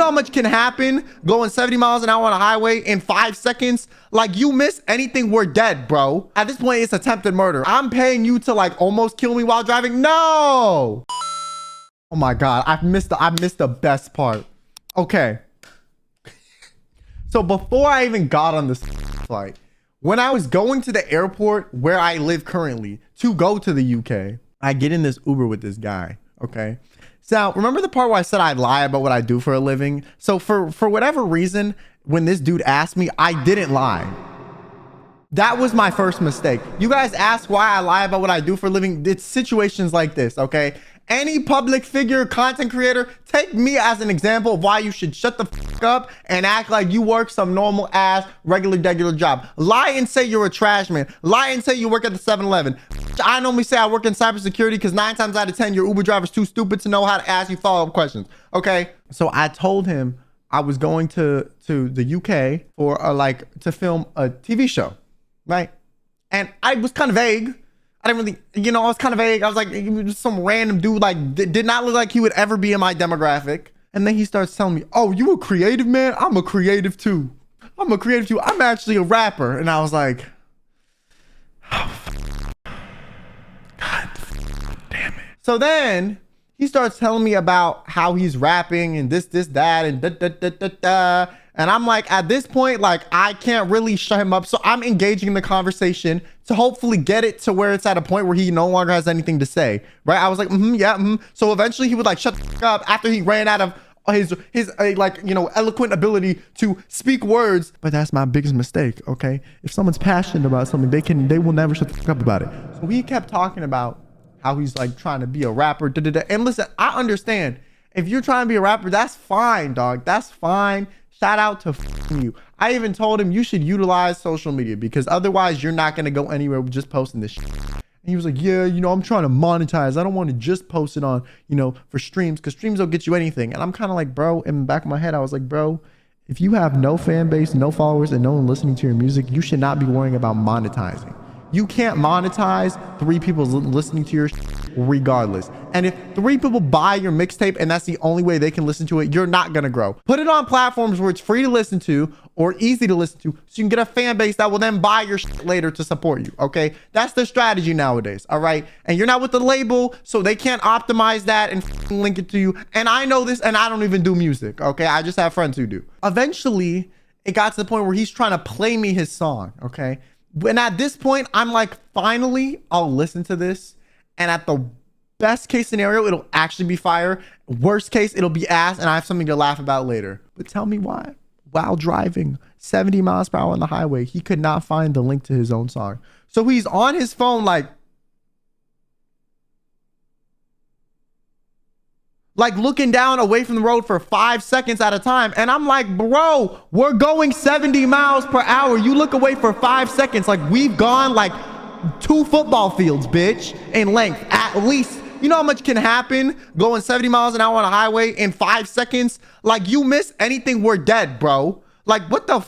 know how much can happen going 70 miles an hour on a highway in 5 seconds? Like, you miss anything, we're dead, bro. At this point, it's attempted murder. I'm paying you to like almost kill me while driving. No. Oh my God, I missed the best part. Okay. So before I even got on this flight, when I was going to the airport where I live currently to go to the UK, I get in this Uber with this guy, okay? So remember the part where I said I lie about what I do for a living? So for whatever reason, when this dude asked me, I didn't lie. That was my first mistake. You guys ask why I lie about what I do for a living. It's situations like this, okay? Any public figure, content creator, take me as an example of why you should shut the fuck up and act like you work some normal ass, regular job. Lie and say you're a trash man. Lie and say you work at the 7-Eleven. I normally say I work in cybersecurity because 9 times out of 10, your Uber driver's too stupid to know how to ask you follow-up questions, okay? So I told him I was going to the UK for to film a TV show, right? And I was kind of vague. I didn't really, I was kind of vague. I was like, just some random dude, like, did not look like he would ever be in my demographic. And then he starts telling me, oh, you a creative, man? I'm a creative too. I'm actually a rapper. And I was like, oh, God damn it. So then he starts telling me about how he's rapping and this, that, and da. And I'm like, at this point, like, I can't really shut him up. So I'm engaging in the conversation to hopefully get it to where it's at a point where he no longer has anything to say, right? I was like, So eventually he would like shut the fuck up after he ran out of his eloquent ability to speak words. But that's my biggest mistake, okay? If someone's passionate about something, they will never shut the fuck up about it. So he kept talking about how he's like trying to be a rapper, And listen, I understand. If you're trying to be a rapper, that's fine, dog. That's fine. Shout out to you. I even told him you should utilize social media because otherwise you're not going to go anywhere with just posting this shit. And he was like, yeah, I'm trying to monetize. I don't want to just post it on, for streams because streams don't get you anything. And I'm kind of like, bro, in the back of my head, I was like, bro, if you have no fan base, no followers, and no one listening to your music, you should not be worrying about monetizing. You can't monetize 3 people listening to your shit regardless. And if 3 people buy your mixtape and that's the only way they can listen to it, you're not gonna grow. Put it on platforms where it's free to listen to or easy to listen to so you can get a fan base that will then buy your shit later to support you, okay? That's the strategy nowadays, all right? And you're not with the label, so they can't optimize that and link it to you. And I know this, and I don't even do music, okay? I just have friends who do. Eventually, it got to the point where he's trying to play me his song, okay? And at this point, I'm like, finally, I'll listen to this. And at the best case scenario, it'll actually be fire. Worst case, it'll be ass and I have something to laugh about later. But tell me why, while driving 70 miles per hour on the highway, he could not find the link to his own song. So he's on his phone like looking down away from the road for 5 seconds at a time. And I'm like, bro, we're going 70 miles per hour. You look away for 5 seconds. Like we've gone like 2 football fields, bitch, in length, at least. You know how much can happen going 70 miles an hour on a highway in 5 seconds? Like you miss anything, we're dead, bro. Like what the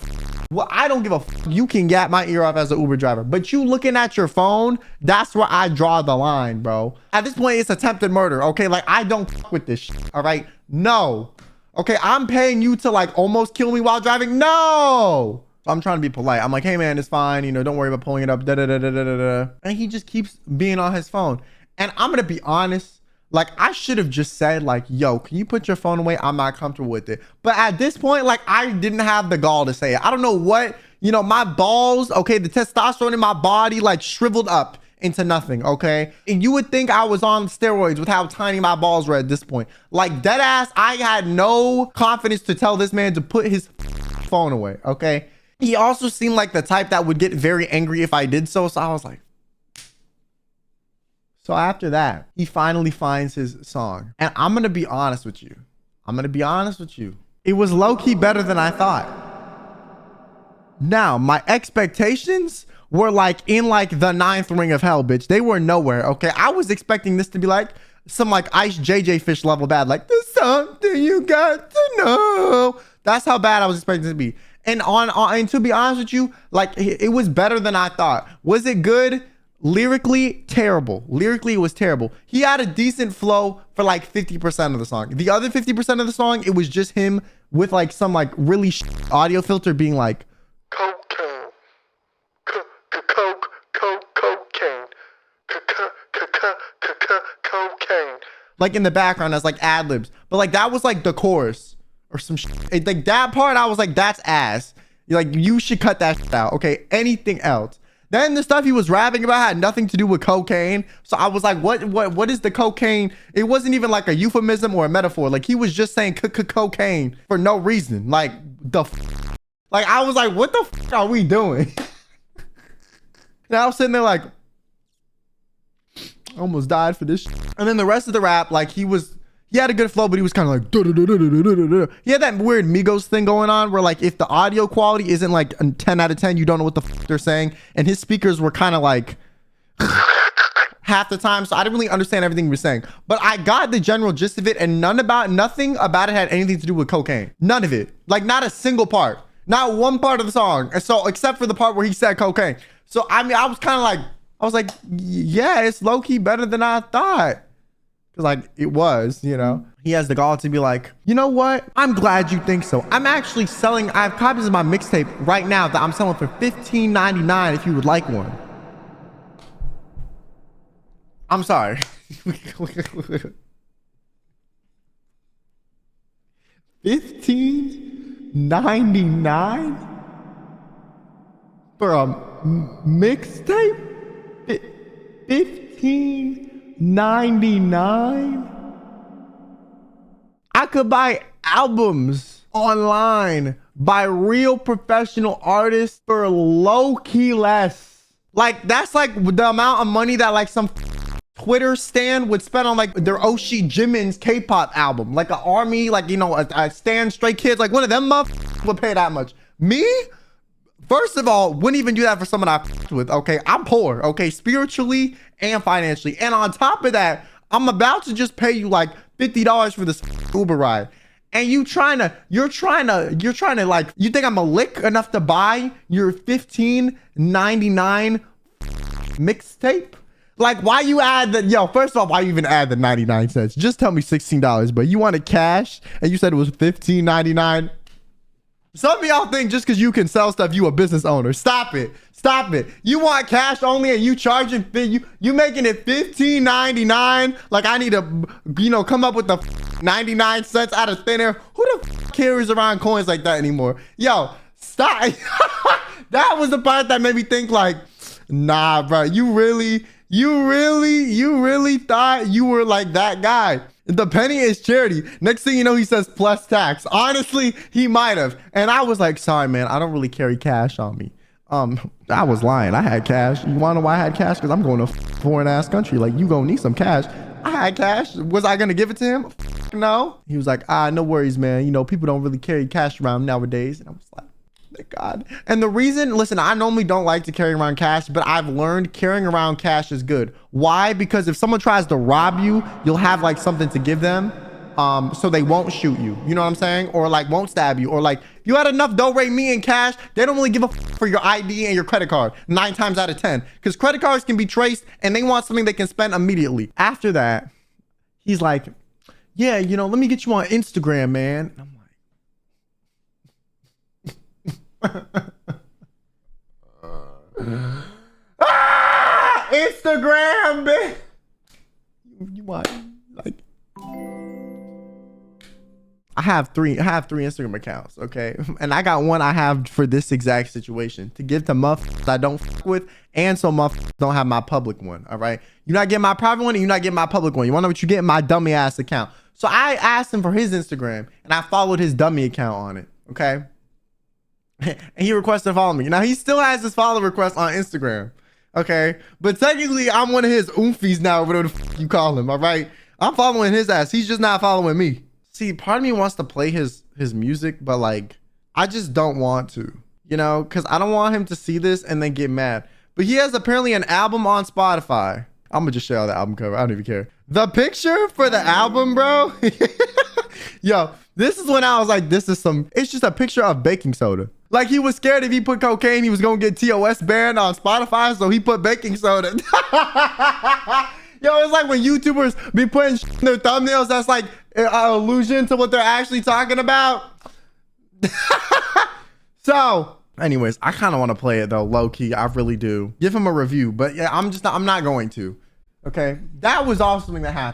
well, I don't give a you can get my ear off as an Uber driver, but you looking at your phone, that's where I draw the line, bro. At this point, it's attempted murder, okay? Like I don't with this shit, all right? No. Okay, I'm paying you to like almost kill me while driving. No. So I'm trying to be polite. I'm like, hey man, it's fine. Don't worry about pulling it up. And he just keeps being on his phone. And I'm going to be honest. Like I should have just said like, yo, can you put your phone away? I'm not comfortable with it. But at this point, like I didn't have the gall to say it. I don't know what, my balls, okay, the testosterone in my body like shriveled up into nothing, okay? And you would think I was on steroids with how tiny my balls were at this point. Like dead ass, I had no confidence to tell this man to put his phone away, okay? He also seemed like the type that would get very angry if I did so. So I was like, so after that, he finally finds his song. And I'm going to be honest with you. It was low-key better than I thought. Now, my expectations were like in like the 9th ring of hell, bitch. They were nowhere, okay? I was expecting this to be like some like Ice JJ Fish level bad. Like, there's something you got to know. That's how bad I was expecting it to be. And and to be honest with you, like it was better than I thought. Was it good? Lyrically, terrible. Lyrically, it was terrible. He had a decent flow for like 50% of the song. The other 50% of the song, it was just him with like some like really audio filter being like cocaine, cocaine, cocaine. Like in the background as like ad libs, but like that was like the chorus or some like that part. I was like, that's ass. Like you should cut that out. Okay, anything else. Then the stuff he was rapping about had nothing to do with cocaine. So I was like, what is the cocaine? It wasn't even like a euphemism or a metaphor. Like he was just saying cocaine for no reason. Like like I was like, what the are we doing? And I was sitting there like, I almost died for this. And then the rest of the rap, like he had a good flow, but he was kind of like, he had that weird Migos thing going on where like if the audio quality isn't like a 10 out of 10, you don't know what the they're saying. And his speakers were kind of like half the time. So I didn't really understand everything he was saying, but I got the general gist of it, and nothing about it had anything to do with cocaine. None of it. Like not a single part, not one part of the song. And so except for the part where he said cocaine. So I mean, I was like, yeah, it's low key better than I thought. Cause like it was, you know, he has the gall to be like, you know what? I'm glad you think so. I'm actually selling, I have copies of my mixtape right now that I'm selling for $15.99 if you would like one. I'm sorry. $15.99 for a mixtape? $15.99. I could buy albums online by real professional artists for low key less. Like that's like the amount of money that like some Twitter stan would spend on like their Oshi Jimin's K-pop album. Like an army, like, you know, a Stan Stray Kids, like one of them would pay that much. Me? First of all, wouldn't even do that for someone I with. Okay, I'm poor. Okay, spiritually and financially, and on top of that, I'm about to just pay you like $50 for this Uber ride, and you're trying to like, you think I'm a lick enough to buy your $15.99 mixtape? Like, why you add the, yo, first of all, why you even add the 99 cents? Just tell me $16, but you wanted cash and you said it was $15.99. Some of y'all think just because you can sell stuff, you a business owner. Stop it. Stop it. You want cash only and you charging, you making it $15.99. Like I need to, you know, come up with the 99 cents out of thin air. Who the carries around coins like that anymore? Yo, stop. That was the part that made me think like, nah, bro, you really thought you were like that guy. The penny is charity. Next thing you know, he says plus tax. Honestly, he might have. And I was like, sorry, man, I don't really carry cash on me. I was lying. I had cash. You want to know why I had cash? Because I'm going to a foreign ass country. Like, you gonna need some cash. I had cash. Was I gonna give it to him? No. He was like, no worries, man. You know, people don't really carry cash around nowadays. And I was like, thank God. And the reason, listen, I normally don't like to carry around cash, but I've learned carrying around cash is good. Why? Because if someone tries to rob you, you'll have like something to give them, so they won't shoot you. You know what I'm saying? Or like won't stab you. Or like you had enough me in cash, they don't really give a for your ID and your credit card 9 times out of 10, because credit cards can be traced and they want something they can spend immediately. After that, he's like, yeah, you know, let me get you on Instagram, man. And I'm like, Instagram, bitch. You want like, I have three Instagram accounts, okay? And I got one I have for this exact situation, to give to motherfuckers I don't fuck with, and so motherfuckers don't have my public one, all right? You're not getting my private one and you're not getting my public one. You wanna know what you get? My dummy ass account. So I asked him for his Instagram and I followed his dummy account on it, okay? And he requested to follow me. Now he still has his follow request on Instagram, okay? But technically I'm one of his oomfies now, whatever the fuck you call him, all right? I'm following his ass. He's just not following me. See, part of me wants to play his music, but like, I just don't want to, you know, because I don't want him to see this and then get mad. But he has apparently an album on Spotify. I'm gonna just show you the album cover. I don't even care. The picture for the album, bro. Yo, this is when I was like, it's just a picture of baking soda. Like he was scared if he put cocaine, he was gonna get TOS banned on Spotify, so he put baking soda. Yo, it's like when YouTubers be putting in their thumbnails that's like an allusion to what they're actually talking about. So, anyways, I kind of want to play it though, low key. I really do. Give him a review, but yeah, I'm not going to. Okay, that was awesome something that happened.